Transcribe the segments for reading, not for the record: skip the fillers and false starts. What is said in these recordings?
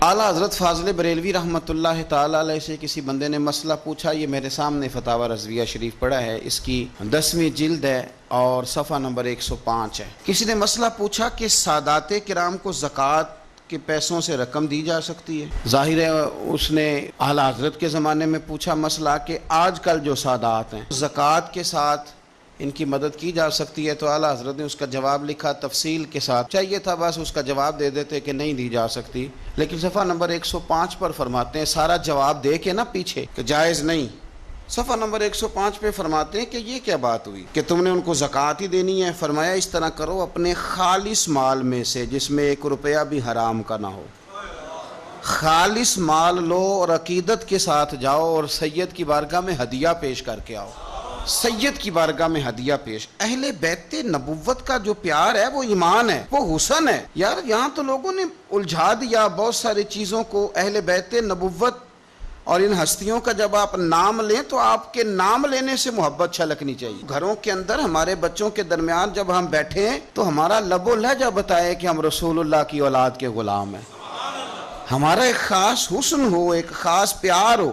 اعلیٰ حضرت فاضل بریلوی رحمۃ اللہ تعالیٰ علیہ سے کسی بندے نے مسئلہ پوچھا. یہ میرے سامنے فتاوی رضویہ شریف پڑھا ہے, اس کی 10ویں جلد ہے اور صفحہ نمبر 105 ہے. کسی نے مسئلہ پوچھا کہ سادات کرام کو زکوٰۃ کے پیسوں سے رقم دی جا سکتی ہے. ظاہر ہے اس نے اعلیٰ حضرت کے زمانے میں پوچھا مسئلہ کہ آج کل جو سادات ہیں زکوٰۃ کے ساتھ ان کی مدد کی جا سکتی ہے, تو اعلیٰ حضرت نے اس کا جواب لکھا تفصیل کے ساتھ. چاہیے تھا بس اس کا جواب دے دیتے کہ نہیں دی جا سکتی, لیکن صفحہ نمبر 105 پر فرماتے ہیں, سارا جواب دے کے نا پیچھے کہ جائز نہیں, صفحہ نمبر 105 پہ فرماتے ہیں کہ یہ کیا بات ہوئی کہ تم نے ان کو زکوٰۃ ہی دینی ہے. فرمایا اس طرح کرو, اپنے خالص مال میں سے جس میں 1 روپیہ بھی حرام کا نہ ہو, خالص مال لو اور عقیدت کے ساتھ جاؤ اور سید کی بارگاہ میں ہدیہ پیش کر کے آؤ. سید کی بارگاہ میں ہدیہ پیش. اہل بیت نبوت کا جو پیار ہے وہ ایمان ہے, وہ حسن ہے. یار یہاں تو لوگوں نے الجھا دیا بہت ساری چیزوں کو. اہل بیت نبوت اور ان ہستیوں کا جب آپ نام لیں تو آپ کے نام لینے سے محبت چھلکنی چاہیے. گھروں کے اندر ہمارے بچوں کے درمیان جب ہم بیٹھے ہیں تو ہمارا لب و لہجہ بتائے کہ ہم رسول اللہ کی اولاد کے غلام ہیں. ہمارا ایک خاص حسن ہو, ایک خاص پیار ہو.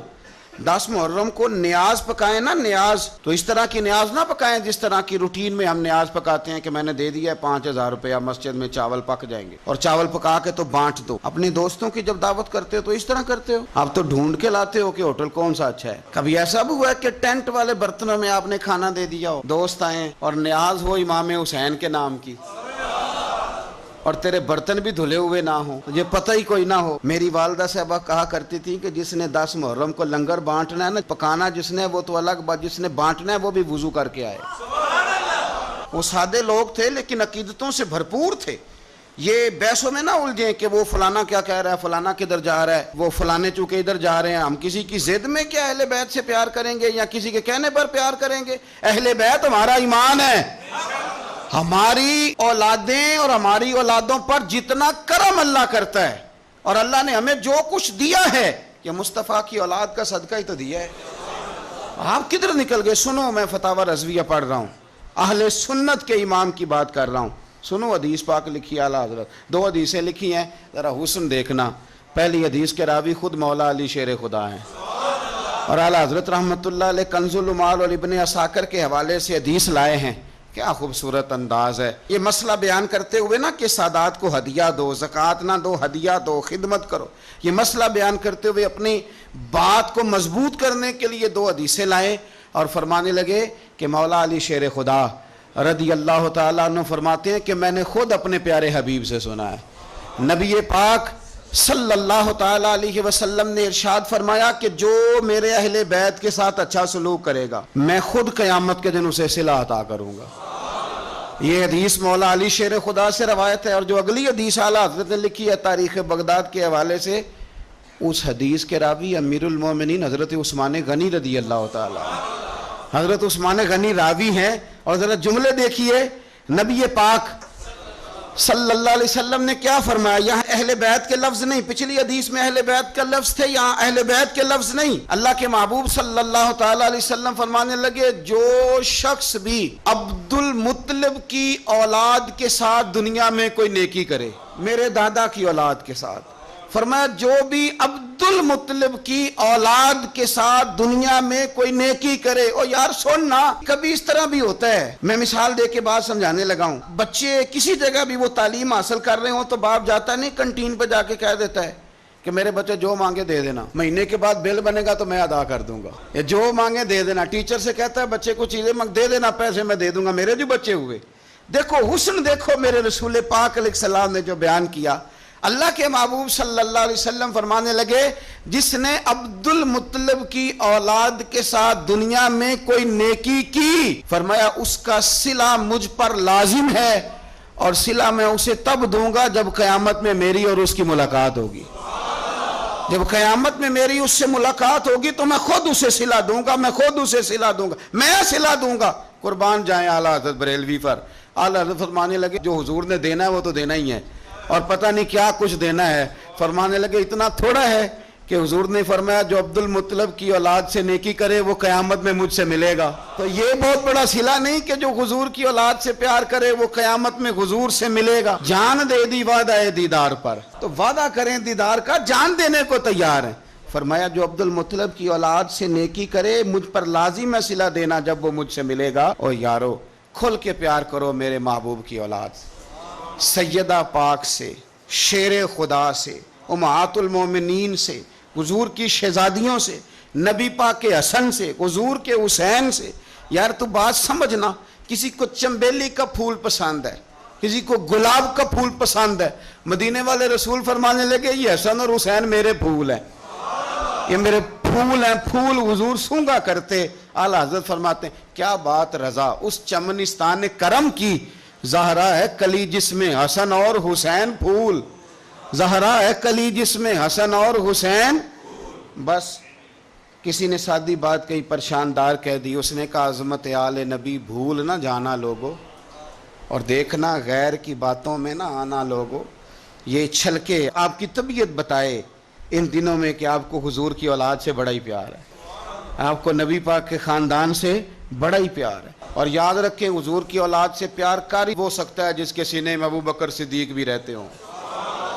10 محرم کو نیاز پکائیں نا, نیاز تو اس طرح کی نیاز نہ پکائیں جس طرح کی روٹین میں ہم نیاز پکاتے ہیں کہ میں نے دے دیا ہے 5000 روپیہ, مسجد میں چاول پک جائیں گے اور چاول پکا کے تو بانٹ دو. اپنے دوستوں کی جب دعوت کرتے ہو تو اس طرح کرتے ہو, آپ تو ڈھونڈ کے لاتے ہو کہ ہوٹل کون سا اچھا ہے. کبھی ایسا بھی ہوا ہے کہ ٹینٹ والے برتنوں میں آپ نے کھانا دے دیا ہو, دوست آئیں اور نیاز ہو امام حسین کے نام کی اور تیرے برتن بھی دھلے ہوئے نہ ہوں, یہ پتہ ہی کوئی نہ ہو. میری والدہ صاحبہ کہا کرتی تھی کہ جس نے 10 محرم کو لنگر بانٹنا ہے نا, پکانا جس نے وہ تو الگ بات, جس نے بانٹنا ہے وہ بھی وضو کر کے آئے. وہ سادے لوگ تھے لیکن عقیدتوں سے بھرپور تھے. یہ بحثوں میں نہ الجھیں کہ وہ فلانا کیا کہہ رہا ہے, فلانا کدھر جا رہا ہے, وہ فلانے چونکہ ادھر جا رہے ہیں. ہم کسی کی ضد میں کیا اہل بیت سے پیار کریں گے یا کسی کے کہنے پر پیار کریں گے؟ اہل بیت ہمارا ایمان ہے. ہماری اولادیں اور ہماری اولادوں پر جتنا کرم اللہ کرتا ہے, اور اللہ نے ہمیں جو کچھ دیا ہے یہ مصطفیٰ کی اولاد کا صدقہ ہی تو دیا ہے. آپ کدھر نکل گئے؟ سنو, میں فتاوی رضویہ پڑھ رہا ہوں, اہل سنت کے امام کی بات کر رہا ہوں. سنو, حدیث پاک لکھی اعلیٰ حضرت, 2 حدیثیں لکھی ہیں, ذرا حسن دیکھنا. پہلی حدیث کے راوی خود مولا علی شیر خدا ہیں, اور اعلیٰ حضرت رحمۃ اللہ علیہ کنز المال اور ابن عساکر کے حوالے سے حدیث لائے ہیں. کیا خوبصورت انداز ہے. یہ مسئلہ بیان کرتے ہوئے نا کہ سادات کو ہدیہ دو, زکوٰۃ نہ دو, ہدیہ دو, خدمت کرو, یہ مسئلہ بیان کرتے ہوئے اپنی بات کو مضبوط کرنے کے لیے 2 حدیثیں لائے اور فرمانے لگے کہ مولا علی شیر خدا رضی اللہ تعالیٰ عنہ فرماتے ہیں کہ میں نے خود اپنے پیارے حبیب سے سنا ہے, نبی پاک صلی اللہ تعالیٰ علیہ وسلم نے ارشاد فرمایا کہ جو میرے اہل بیت کے ساتھ اچھا سلوک کرے گا میں خود قیامت کے دن اسے صلہ عطا کروں گا. یہ حدیث مولا علی شیر خدا سے روایت ہے. اور جو اگلی حدیث اعلیٰ حضرت نے لکھی ہے تاریخ بغداد کے حوالے سے, اس حدیث کے راوی امیر المومنین حضرت عثمان غنی رضی اللہ تعالیٰ, حضرت عثمان غنی راوی ہیں. اور ذرا جملے دیکھیے, نبی پاک صلی اللہ علیہ وسلم نے کیا فرمایا. یہاں اہل بیت کے لفظ نہیں, پچھلی حدیث میں اہل بیت کا لفظ تھے, یہاں اہل بیت کے لفظ نہیں. اللہ کے محبوب صلی اللہ تعالی علیہ وسلم فرمانے لگے جو شخص بھی عبد المطلب کی اولاد کے ساتھ دنیا میں کوئی نیکی کرے, میرے دادا کی اولاد کے ساتھ, فرمایا جو بھی عبد المطلب کی اولاد کے ساتھ دنیا میں کوئی نیکی کرے. او یار سننا, کبھی اس طرح بھی ہوتا ہے, میں مثال دے کے بات سمجھانے لگا ہوں. بچے کسی جگہ بھی وہ تعلیم حاصل کر رہے ہوں تو باپ جاتا نہیں کنٹین پہ جا کے کہہ دیتا ہے کہ میرے بچے جو مانگے دے دینا, مہینے کے بعد بل بنے گا تو میں ادا کر دوں گا, یا جو مانگے دے دینا. ٹیچر سے کہتا ہے بچے کو چیزیں دے دینا, پیسے میں دے دوں گا, میرے جو بچے ہوئے. دیکھو حسن, دیکھو میرے رسول پاک علیہ السلام نے جو بیان کیا. اللہ کے محبوب صلی اللہ علیہ وسلم فرمانے لگے جس نے عبد المطلب کی اولاد کے ساتھ دنیا میں کوئی نیکی کی, فرمایا اس کا صلہ مجھ پر لازم ہے, اور صلہ میں اسے تب دوں گا جب قیامت میں میری اور اس کی ملاقات ہوگی. جب قیامت میں میری اس سے ملاقات ہوگی تو میں خود اسے صلہ دوں گا, میں خود اسے صلہ دوں گا, میں صلہ دوں گا. قربان جائیں اعلیٰ حضرت بریلوی پر. اعلیٰ حضرت فرمانے لگے جو حضور نے دینا ہے وہ تو دینا ہی ہے, اور پتہ نہیں کیا کچھ دینا ہے. فرمانے لگے اتنا تھوڑا ہے کہ حضور نے فرمایا جو عبد المطلب کی اولاد سے نیکی کرے وہ قیامت میں مجھ سے ملے گا. تو یہ بہت بڑا صلہ نہیں کہ جو حضور کی اولاد سے پیار کرے وہ قیامت میں حضور سے ملے گا. جان دے دی وعدہ دیدار پر. تو وعدہ کریں دیدار کا, جان دینے کو تیار ہیں. فرمایا جو عبد المطلب کی اولاد سے نیکی کرے مجھ پر لازم ہے صلہ دینا جب وہ مجھ سے ملے گا. اور یارو کھل کے پیار کرو میرے محبوب کی اولاد سے, سیدہ پاک سے, شیر خدا سے, امہات المومنین سے, حضور کی شہزادیوں سے, نبی پاک کے حسن سے, حضور کے حسین سے. یار تو بات سمجھنا, کسی کو چنبیلی کا پھول پسند ہے, کسی کو گلاب کا پھول پسند ہے. مدینے والے رسول فرمانے لگے یہ حسن اور حسین میرے پھول ہیں, یہ میرے پھول ہیں. پھول حضور سونگا کرتے. اعلیٰ حضرت فرماتے ہیں کیا بات رضا اس چمنستان کرم کی, زہرا ہے کلی جس میں حسن اور حسین پھول, زہرا ہے کلی جس میں حسن اور حسین. بس کسی نے سادی بات کہی, پریشاندار کہہ دی. اس نے کہا عظمت آل نبی بھول نہ جانا لوگو, اور دیکھنا غیر کی باتوں میں نہ آنا لوگو. یہ چھلکے آپ کی طبیعت بتائے ان دنوں میں کہ آپ کو حضور کی اولاد سے بڑا ہی پیار ہے, آپ کو نبی پاک کے خاندان سے بڑا ہی پیار ہے. اور یاد رکھیں حضور کی اولاد سے پیار کاری ہو سکتا ہے جس کے سینے میں ابو بکر صدیق بھی رہتے ہوں.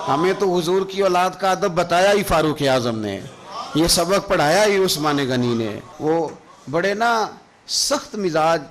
ہمیں تو حضور کی اولاد کا ادب بتایا ہی فاروق اعظم نے, یہ سبق پڑھایا ہی عثمان غنی نے. وہ بڑے نا سخت مزاج,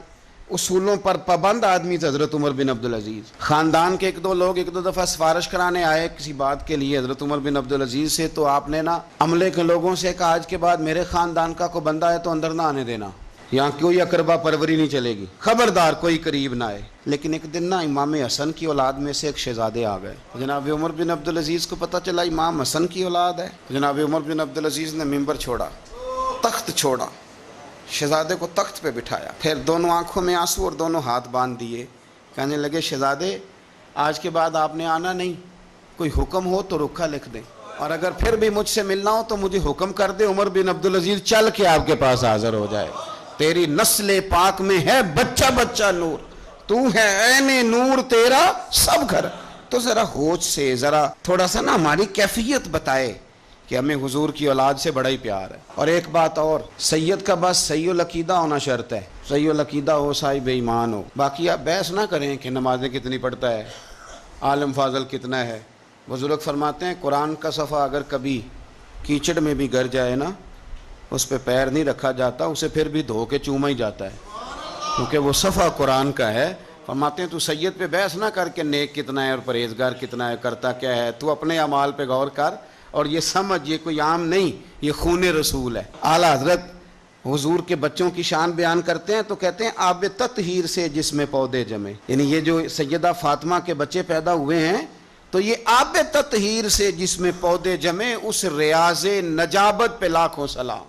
اصولوں پر پابند آدمی تھے حضرت عمر بن عبدالعزیز. خاندان کے ایک دو لوگ ایک دو دفعہ سفارش کرانے آئے کسی بات کے لیے حضرت عمر بن عبدالعزیز سے, تو آپ نے نا عملے کے لوگوں سے کہا آج کے بعد میرے خاندان کا کوئی بندہ ہے تو اندر نہ آنے دینا, یہاں کوئی اقربا پروری نہیں چلے گی, خبردار کوئی قریب نہ آئے. لیکن ایک دن نا امام حسن کی اولاد میں سے ایک شہزادے آ گئے. جناب عمر بن عبدالعزیز کو پتہ چلا امام حسن کی اولاد ہے. جناب عمر بن عبدالعزیز نے ممبر چھوڑا, تخت چھوڑا, شہزادے کو تخت پہ بٹھایا, پھر دونوں آنکھوں میں آنسو اور دونوں ہاتھ باندھ دیے. کہنے لگے شہزادے آج کے بعد آپ نے آنا نہیں, کوئی حکم ہو تو رکھا لکھ دیں, اور اگر پھر بھی مجھ سے ملنا ہو تو مجھے حکم کر دے, عمر بن عبدالعزیز چل کے آپ کے پاس حاضر ہو جائے. تیری نسل پاک میں ہے بچہ بچہ نور, تو ہے عین نور تیرا سب گھر. تو ذرا ہوش سے ذرا تھوڑا سا نا ہماری کیفیت بتائے کہ ہمیں حضور کی اولاد سے بڑا ہی پیار ہے. اور ایک بات اور, سید کا بس صحیح العقیدہ ہونا شرط ہے, صحیح العقیدہ ہو صاحب ایمان ہو. باقی آپ بحث نہ کریں کہ نمازیں کتنی پڑھتا ہے, عالم فاضل کتنا ہے. بزرگ فرماتے ہیں قرآن کا صفحہ اگر کبھی کیچڑ میں بھی گر جائے نا, اس پہ پیر نہیں رکھا جاتا, اسے پھر بھی دھو کے چوما ہی جاتا ہے, کیونکہ وہ صفحہ قرآن کا ہے. فرماتے ہیں تو سید پہ بحث نہ کر کے نیک کتنا ہے اور پرہیزگار کتنا ہے, کرتا کیا ہے, تو اپنے اعمال پہ غور کر اور یہ سمجھ یہ کوئی عام نہیں, یہ خون رسول ہے. اعلیٰ حضرت حضور کے بچوں کی شان بیان کرتے ہیں تو کہتے ہیں آب تطہیر سے جس میں پودے جمے, یعنی یہ جو سیدہ فاطمہ کے بچے پیدا ہوئے ہیں تو یہ آب تطہیر سے جس میں پودے جمے, اس ریاض نجابت پہ لاکھوں سلام.